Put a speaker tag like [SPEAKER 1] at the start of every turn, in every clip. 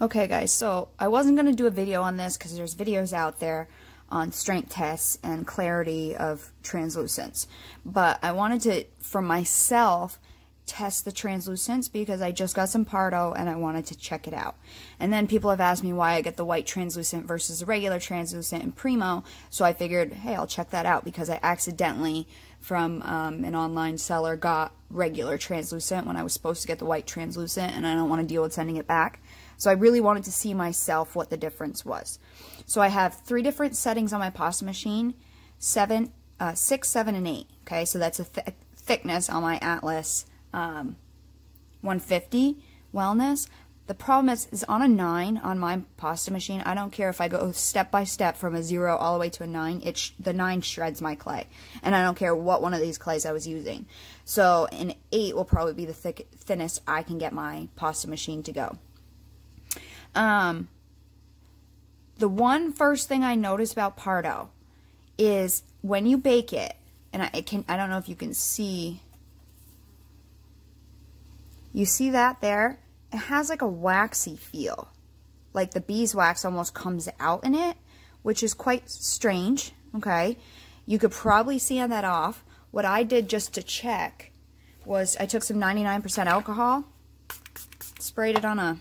[SPEAKER 1] Okay guys, so I wasn't going to do a video on this because there's videos out there on strength tests and clarity of translucents. But I wanted to, for myself, test the translucents because I just got some Pardo and I wanted to check it out. And then people have asked me why I get the white translucent versus the regular translucent in Primo, so I figured, hey, I'll check that out because I accidentally, from an online seller, got regular translucent when I was supposed to get the white translucent, and I don't want to deal with sending it back. So I really wanted to see myself what the difference was. So I have 3 different settings on my pasta machine, 6, 7, and 8. Okay, so that's a thickness on my Atlas 150 Wellness. The problem is on a 9 on my pasta machine, I don't care if I go step by step from a 0 all the way to a 9, the 9 shreds my clay. And I don't care what one of these clays I was using. So an 8 will probably be the thinnest I can get my pasta machine to go. The one first thing I noticed about Pardo is when you bake it, and I don't know if you can see, you see that there? It has like a waxy feel. Like the beeswax almost comes out in it, which is quite strange, okay? You could probably sand that off. What I did just to check was I took some 99% alcohol, sprayed it on a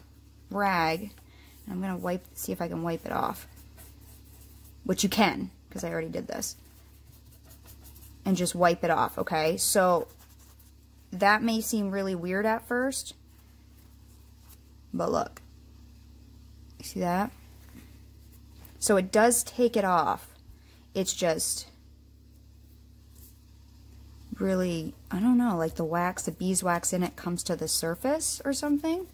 [SPEAKER 1] rag, and I'm going to see if I can wipe it off. Which you can, because I already did this. And just wipe it off, okay? So, that may seem really weird at first. But look. You see that? So it does take it off. It's just really, I don't know, like the wax, the beeswax in it comes to the surface or something.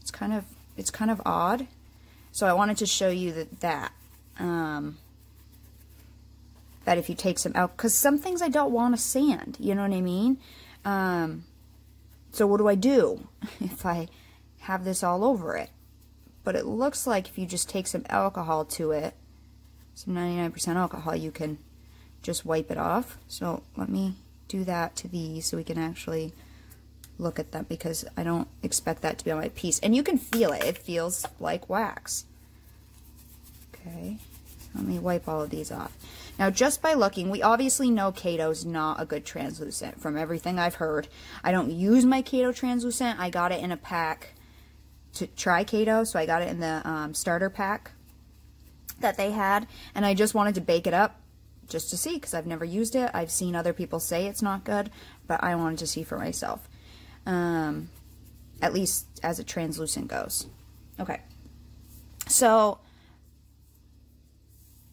[SPEAKER 1] It's kind of odd. So I wanted to show you that if you take some out, because some things I don't want to sand, you know what I mean? So what do I do if I have this all over it? But it looks like if you just take some alcohol to it, some 99% alcohol, you can just wipe it off. So let me do that to these so we can actually look at them, because I don't expect that to be on my piece. And you can feel it. It feels like wax. Okay. Let me wipe all of these off. Now, just by looking, we obviously know Kato's not a good translucent from everything I've heard. I don't use my Kato translucent. I got it in a pack to try Kato, so I got it in the starter pack that they had, and I just wanted to bake it up just to see, because I've never used it. I've seen other people say it's not good, but I wanted to see for myself, at least as a translucent goes. Okay, so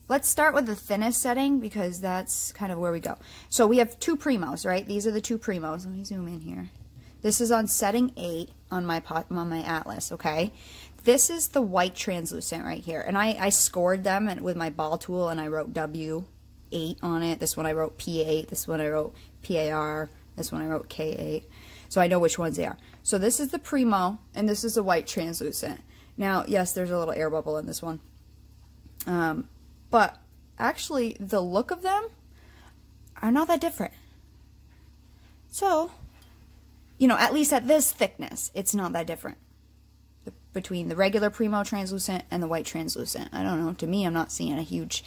[SPEAKER 1] let's start with the thinnest setting, because that's kind of where we go. So we have 2 Primos, right? These are the 2 Primos. Let me zoom in here. This is on setting 8 on my Atlas, okay? This is the white translucent right here. And I scored them with my ball tool, and I wrote W8 on it. This one I wrote P8. This one I wrote PAR. This one I wrote K8. So I know which ones they are. So this is the Primo, and this is the white translucent. Now, yes, there's a little air bubble in this one. But actually, the look of them are not that different. So, you know, at least at this thickness, it's not that different between the regular Primo translucent and the white translucent. I don't know. To me, I'm not seeing a huge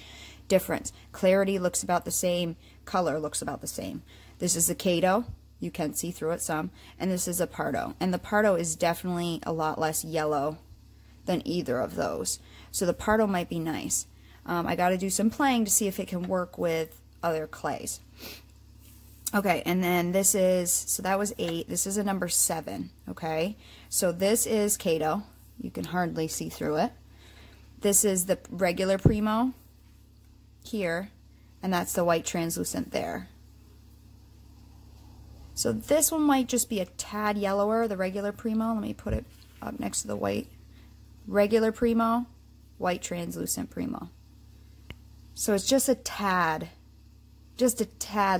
[SPEAKER 1] difference. Clarity looks about the same. Color looks about the same. This is the Kato. You can see through it some. And this is a Pardo. And the Pardo is definitely a lot less yellow than either of those. So the Pardo might be nice. I got to do some playing to see if it can work with other clays. Okay, and then this is, so that was 8. This is a number 7, okay? So this is Kato. You can hardly see through it. This is the regular Primo here, and that's the white translucent there. So this one might just be a tad yellower, the regular Primo. Let me put it up next to the white. Regular Primo, white translucent Primo. So it's just a tad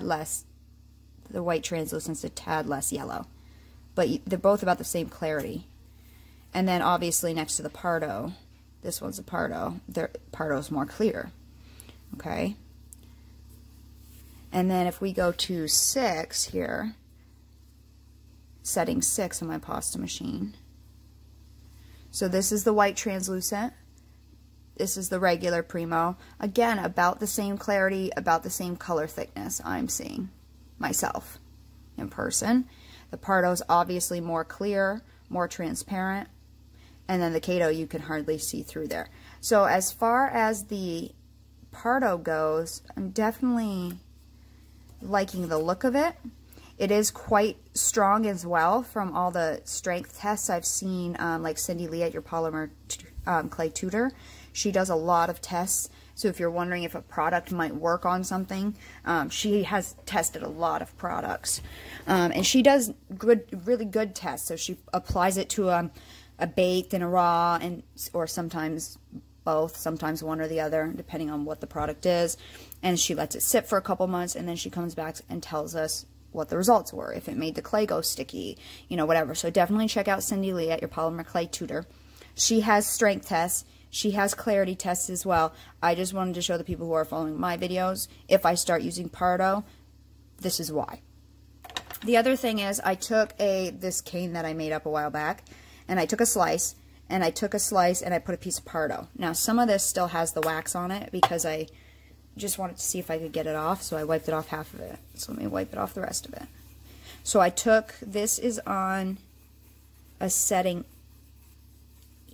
[SPEAKER 1] less. The white translucent's a tad less yellow, but they're both about the same clarity. And then obviously next to the Pardo, this one's a Pardo. The Pardo's more clear. Okay. And then if we go to 6 here, setting 6 on my pasta machine. So this is the white translucent. This is the regular Primo. Again, about the same clarity, about the same color thickness I'm seeing myself in person. The Pardo's obviously more clear, more transparent. And then the Kato, you can hardly see through there. So as far as the Pardo goes, I'm definitely liking the look of it. It is quite strong as well from all the strength tests I've seen, like Cindy Lee at your Polymer Clay Tutor. She does a lot of tests, so if you're wondering if a product might work on something, she has tested a lot of products. And she does really good tests, so she applies it to a baked and a raw, or sometimes both, sometimes one or the other, depending on what the product is. And she lets it sit for a couple months, and then she comes back and tells us what the results were, if it made the clay go sticky, you know, whatever. So definitely check out Cindy Lee at your Polymer Clay Tutor. She has strength tests. She has clarity tests as well. I just wanted to show the people who are following my videos, if I start using Pardo, this is why. The other thing is, I took this cane that I made up a while back, and I took a slice, and I put a piece of Pardo. Now, some of this still has the wax on it because I just wanted to see if I could get it off, so I wiped it off half of it. So let me wipe it off the rest of it. So I took, this is on a setting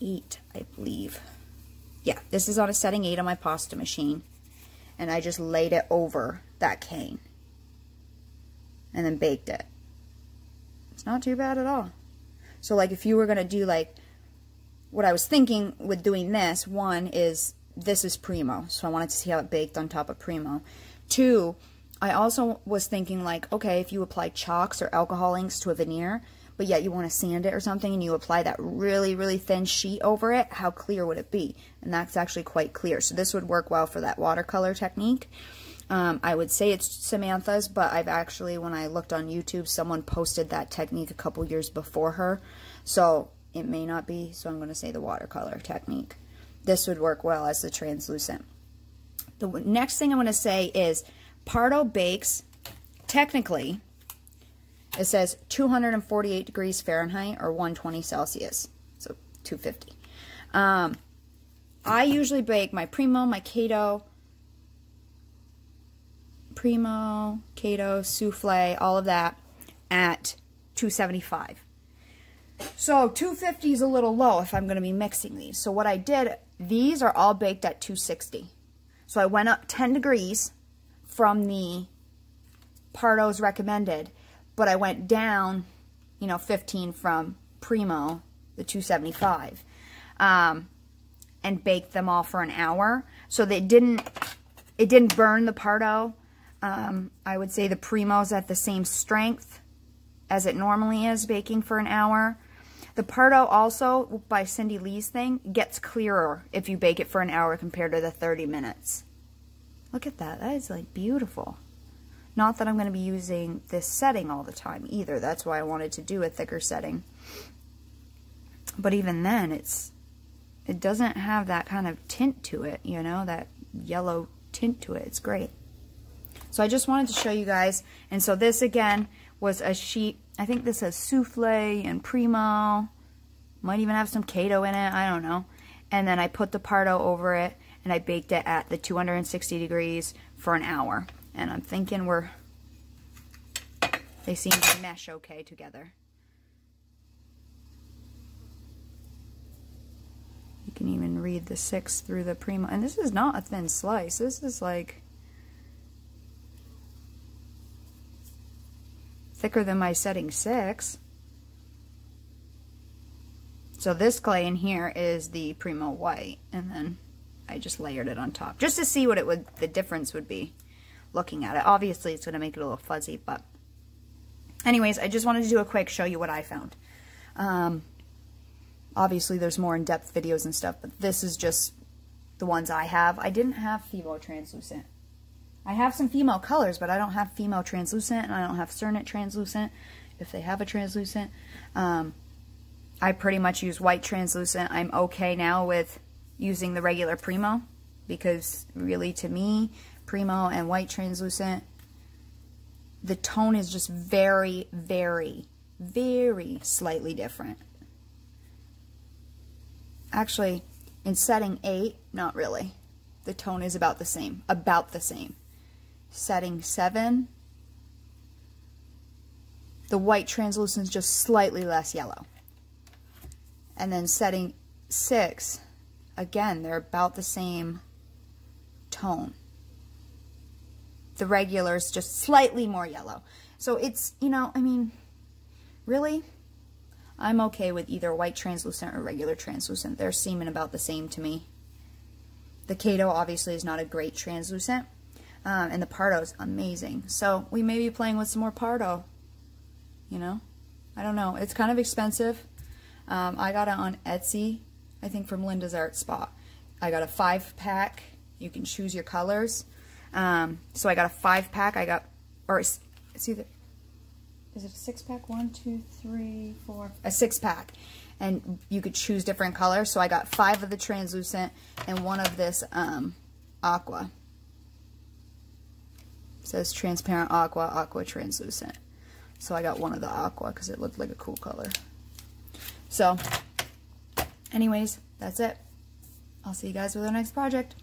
[SPEAKER 1] 8, I believe. Yeah, this is on a setting 8 on my pasta machine. And I just laid it over that cane. And then baked it. It's not too bad at all. So like if you were going to do like, what I was thinking with doing this, one is, this is Primo. So I wanted to see how it baked on top of Primo. 2, I also was thinking like, okay, if you apply chalks or alcohol inks to a veneer, but yet you want to sand it or something, and you apply that really, really thin sheet over it, how clear would it be? And that's actually quite clear. So this would work well for that watercolor technique. I would say it's Samantha's, but I've actually, when I looked on YouTube, someone posted that technique a couple years before her. So it may not be, so I'm going to say the watercolor technique. This would work well as the translucent. The next thing I'm going to say is Pardo bakes, technically, it says 248 degrees Fahrenheit or 120 Celsius, so 250. I usually bake my Primo, my Kato, Souffle, all of that at 275. So 250 is a little low if I'm going to be mixing these. So what I did, these are all baked at 260. So I went up 10 degrees from the Pardo's recommended, but I went down, 15 from Primo, the 275, and baked them all for an hour. So it didn't burn the Pardo. I would say the Primo's at the same strength as it normally is baking for an hour. The Pardo also, by Cindy Lee's thing, gets clearer if you bake it for an hour compared to the 30 minutes. Look at that. That is like beautiful. Not that I'm going to be using this setting all the time either. That's why I wanted to do a thicker setting. But even then, it doesn't have that kind of tint to it, that yellow tint to it. It's great. So I just wanted to show you guys. And so this, again, was a sheet. I think this has Souffle and Primo. Might even have some Kato in it. I don't know. And then I put the Pardo over it, and I baked it at the 260 degrees for an hour. And I'm thinking they seem to mesh okay together. You can even read the 6 through the Primo. And this is not a thin slice. This is like thicker than my setting 6. So this clay in here is the Primo white, and then I just layered it on top just to see what the difference would be looking at it. Obviously it's going to make it a little fuzzy, but anyways, I just wanted to do a quick show you what I found. Obviously there's more in-depth videos and stuff, but this is just the ones I have. I didn't have Fimo translucent. I have some Fimo colors, but I don't have Fimo translucent, and I don't have Cernit translucent, if they have a translucent. I pretty much use white translucent. I'm okay now with using the regular Primo, because really, to me, Primo and white translucent, the tone is just very, very, very slightly different. actually, in setting 8, not really. The tone is about the same. Setting 7, the white translucent is just slightly less yellow. And then setting 6, again, they're about the same tone. The regular is just slightly more yellow. So it's, you know, I mean, really, I'm okay with either white translucent or regular translucent. They're seeming about the same to me. The Kato obviously is not a great translucent, and the Pardo is amazing. So we may be playing with some more Pardo, you know? I don't know. It's kind of expensive. I got it on Etsy, I think from Linda's Art Spot. I got a 5-pack. You can choose your colors. So I got a 5-pack. I got, or it's either, is it a 6-pack? 1, 2, 3, 4, a 6-pack. And you could choose different colors. So I got 5 of the translucent and 1 of this aqua. It says transparent aqua, aqua translucent. So I got 1 of the aqua because it looked like a cool color. So, anyways, that's it. I'll see you guys with our next project.